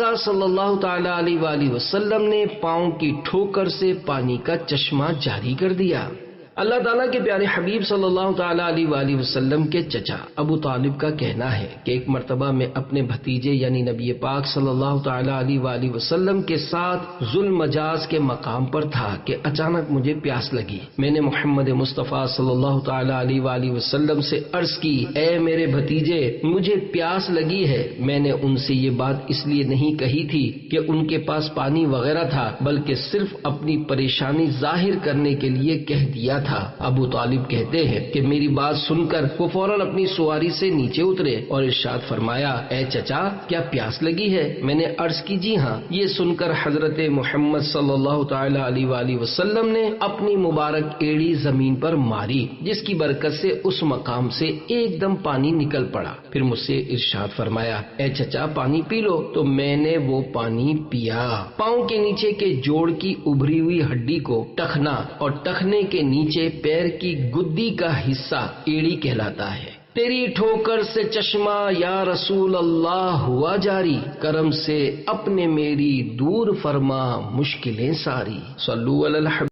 آقا صلی اللہ تعالی علیہ وآلہ وسلم نے پاؤں کی ٹھوکر سے پانی کا چشمہ جاری کر دیا۔ اللہ تعالیٰ کے پیارے حبیب صلی اللہ تعالی علیہ وآلہ وسلم کے چچا ابو طالب کا کہنا ہے کہ ایک مرتبہ میں اپنے بھتیجے یعنی نبی پاک صلی اللہ تعالی علیہ وآلہ وسلم کے ساتھ ذوالمجاز کے مقام پر تھا کہ اچانک مجھے پیاس لگی۔ میں نے محمد مصطفیٰ صلی اللہ تعالی علیہ وآلہ وسلم سے عرض کی، اے میرے بھتیجے، مجھے پیاس لگی ہے۔ میں نے ان سے یہ بات اس لیے نہیں کہی تھی کہ ان کے پاس پانی وغیرہ تھا، بلکہ صرف اپنی پریشانی ظاہر کرنے کے لیے کہہ دیا تھا۔ ابو طالب کہتے ہیں کہ میری بات سن کر وہ فوراً اپنی سواری سے نیچے اترے اور ارشاد فرمایا، اے چچا، کیا پیاس لگی ہے؟ میں نے عرض کی، جی ہاں۔ یہ سن کر حضرت محمد صلی اللہ تعالی علیہ وآلہ وسلم نے اپنی مبارک ایڑی زمین پر ماری، جس کی برکت سے اس مقام سے ایک دم پانی نکل پڑا۔ پھر مجھ سے ارشاد فرمایا، اے چچا، پانی پی لو۔ تو میں نے وہ پانی پیا۔ پاؤں کے نیچے کے جوڑ کی ابھری ہوئی ہڈی کو ٹخنا اور ٹخنے کے نیچے پیر کی گدی کا حصہ ایڑی کہلاتا ہے۔ تیری ٹھوکر سے چشمہ یا رسول اللہ ہوا جاری، کرم سے اپنے میری دور فرما مشکلیں ساری۔ صلو علی الحبیب۔